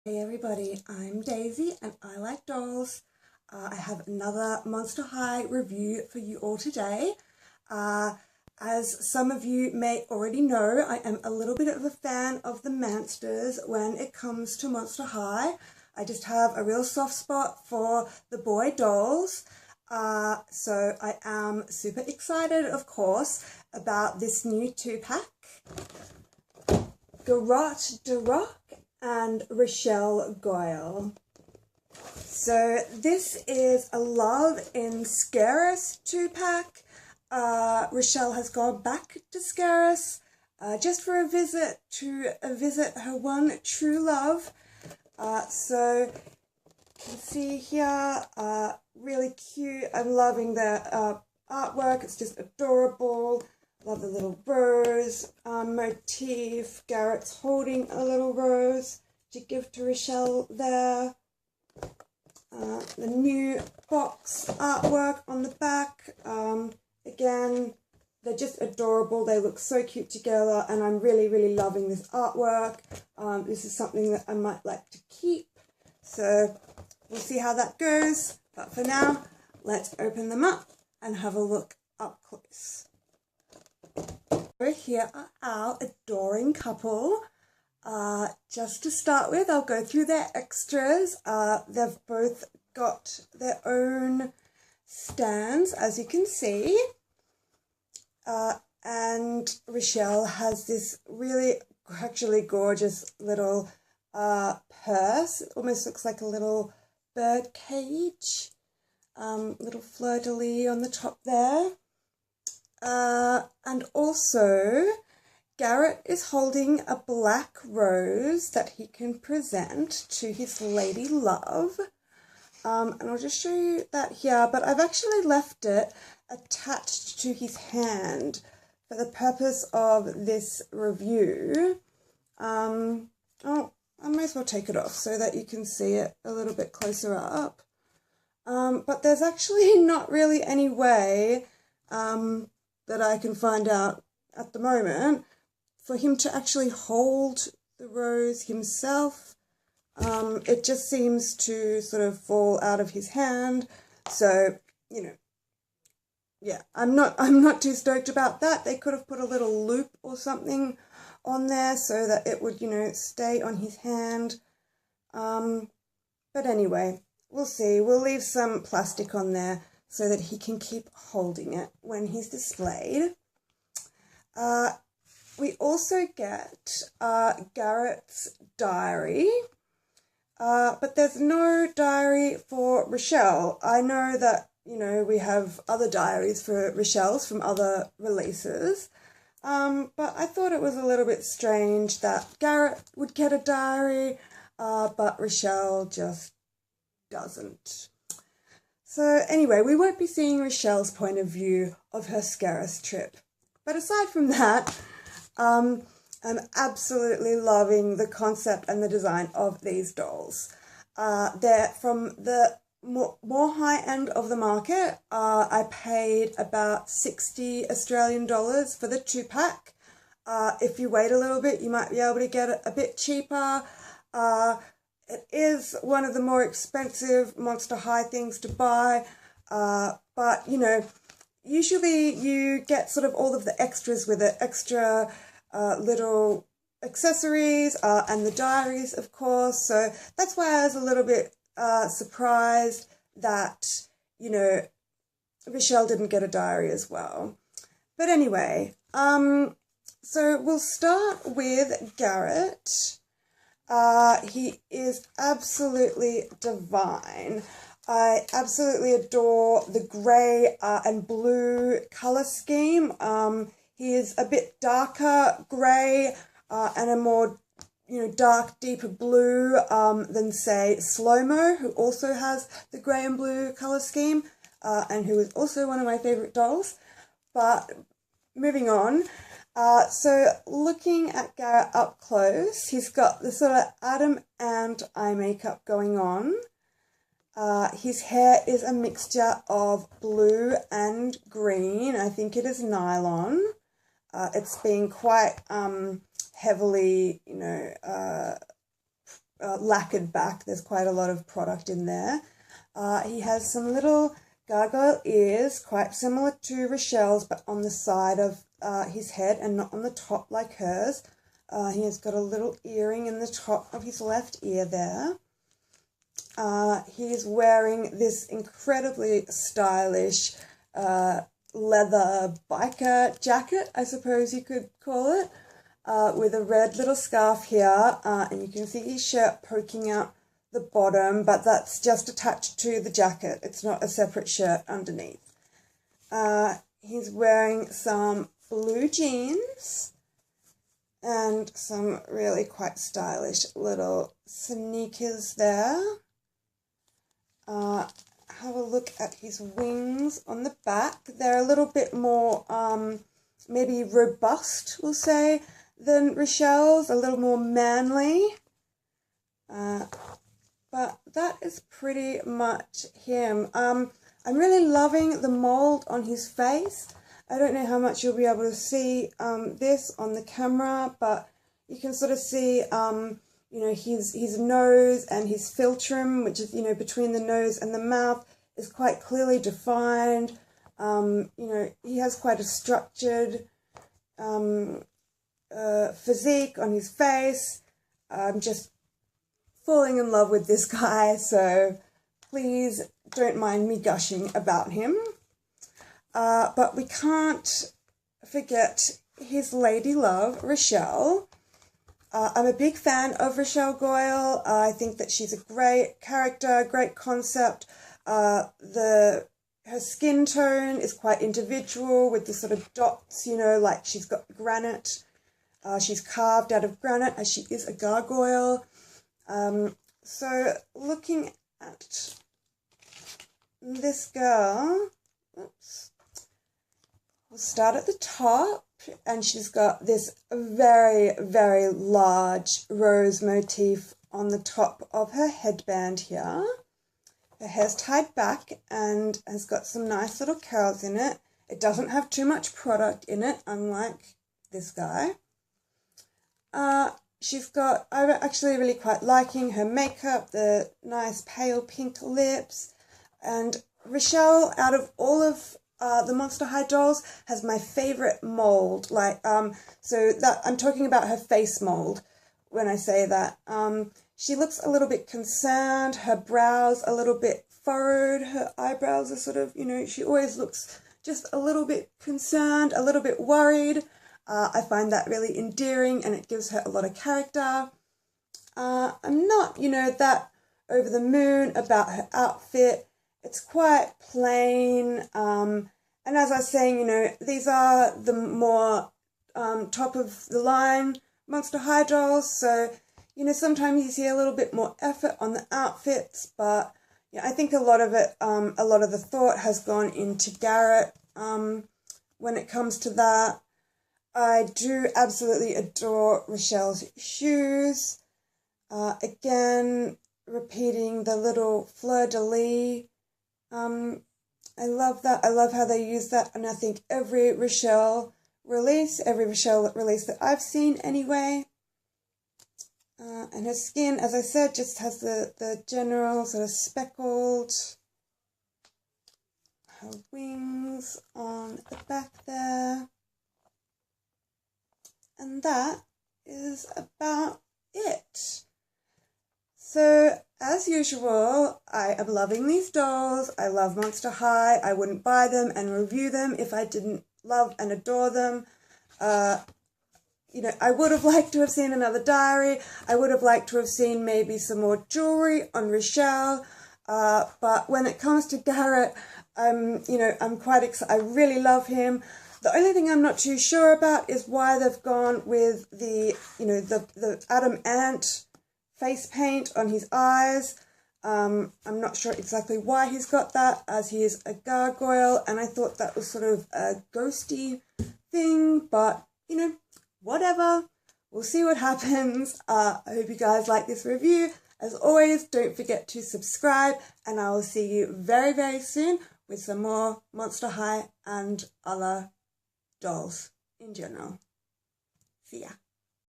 Hey everybody, I'm Daisy and I like dolls. I have another Monster High review for you all today. As some of you may already know, I am a little bit of a fan of the Mansters when it comes to Monster High. I just have a real soft spot for the boy dolls. So I am super excited, of course, about this new 2-pack. Garrot, Roque and Rochelle, Goyle. So this is a Love in Scaris 2-pack. Rochelle has gone back to Scaris just for a visit to visit her one true love. So you can see here, really cute. I'm loving the artwork. It's just adorable. Love the little rose motif. Garrett's holding a little rose to give to Rochelle there. The new box artwork on the back. Again, they're just adorable. They look so cute together and I'm really loving this artwork. This is something that I might like to keep. So we'll see how that goes. But for now, let's open them up and have a look up close. Here are our adoring couple. Just to start with, I'll go through their extras. They've both got their own stands, as you can see. And Rochelle has this really actually gorgeous little purse. It almost looks like a little bird cage. Little fleur-de-lis on the top there. And also, Garrot is holding a black rose that he can present to his lady love. And I'll just show you that here, but I've actually left it attached to his hand for the purpose of this review. Oh, I may as well take it off so that you can see it a little bit closer up. But there's actually not really any way that I can find out at the moment for him to actually hold the rose himself. It just seems to sort of fall out of his hand. So, you know, yeah, I'm not too stoked about that. They could have put a little loop or something on there so that it would, you know, stay on his hand. But anyway, we'll see. We'll leave some plastic on there so that he can keep holding it when he's displayed. We also get Garrett's diary, but there's no diary for Rochelle. I know that, you know, we have other diaries for Rochelle's from other releases, but I thought it was a little bit strange that Garrot would get a diary, but Rochelle just doesn't. So anyway, we won't be seeing Rochelle's point of view of her Scaris trip. But aside from that, I'm absolutely loving the concept and the design of these dolls. They're from the more high end of the market. I paid about 60 Australian dollars for the 2-pack. If you wait a little bit, you might be able to get it a bit cheaper. It is one of the more expensive Monster High things to buy, but, you know, usually you get sort of all of the extras with it, extra little accessories and the diaries, of course, so that's why I was a little bit surprised that, you know, Rochelle didn't get a diary as well. But anyway, so we'll start with Garrot. He is absolutely divine. I absolutely adore the grey and blue colour scheme. He is a bit darker grey and a more, you know, dark, deeper blue than, say, Slow-Mo, who also has the grey and blue colour scheme and who is also one of my favourite dolls. But moving on. So looking at Garrot up close, he's got the sort of Adam and eye makeup going on. His hair is a mixture of blue and green. I think it is nylon. It's been quite heavily, you know, lacquered back. There's quite a lot of product in there. He has some little gargoyle ears, quite similar to Rochelle's, but on the side of his head and not on the top like hers. He has got a little earring in the top of his left ear there. He's wearing this incredibly stylish leather biker jacket, I suppose you could call it, with a red little scarf here, and you can see his shirt poking out the bottom, but that's just attached to the jacket. It's not a separate shirt underneath. He's wearing some blue jeans and some really quite stylish little sneakers there. Have a look at his wings on the back. They're a little bit more maybe robust, we'll say, than Rochelle's, a little more manly. But that is pretty much him. I'm really loving the mold on his face. I don't know how much you'll be able to see this on the camera, but you can sort of see, you know, his nose and his philtrum, which is, you know, between the nose and the mouth, is quite clearly defined. You know, he has quite a structured physique on his face. I'm just falling in love with this guy, so please don't mind me gushing about him. But we can't forget his lady love, Rochelle. I'm a big fan of Rochelle Goyle. I think that she's a great character, great concept. Her skin tone is quite individual with the sort of dots, you know, like she's got granite. She's carved out of granite as she is a gargoyle. So looking at this girl, oops, we'll start at the top, and she's got this very, very large rose motif on the top of her headband here. Her hair's tied back and has got some nice little curls in it. It doesn't have too much product in it, unlike this guy. I'm actually really quite liking her makeup, the nice pale pink lips. And Rochelle, out of all of the Monster High dolls, has my favourite mould. Like, so that I'm talking about her face mould when I say that. She looks a little bit concerned, her brows a little bit furrowed, her eyebrows are sort of, you know, she always looks just a little bit concerned, a little bit worried. I find that really endearing, and it gives her a lot of character. I'm not, you know, that over the moon about her outfit. It's quite plain. And as I was saying, you know, these are the more top of the line Monster High dolls. So, you know, sometimes you see a little bit more effort on the outfits, but yeah, I think a lot of it, a lot of the thought has gone into Garrot when it comes to that. I do absolutely adore Rochelle's shoes. Again, repeating the little fleur-de-lis. I love that. I love how they use that, and I think every Rochelle release that I've seen anyway. And her skin, as I said, just has the general sort of speckled. Her wings on the back there. And that is about it. So, as usual, I am loving these dolls. I love Monster High. I wouldn't buy them and review them if I didn't love and adore them. You know, I would have liked to have seen another diary. I would have liked to have seen maybe some more jewellery on Rochelle. But when it comes to Garrot, you know, I'm quite excited. I really love him. The only thing I'm not too sure about is why they've gone with the, you know, the Adam Ant face paint on his eyes. I'm not sure exactly why he's got that, as he is a gargoyle, and I thought that was sort of a ghosty thing, but, you know, whatever. We'll see what happens. I hope you guys like this review. As always, don't forget to subscribe, and I will see you very, very soon with some more Monster High and other dolls in general. See ya.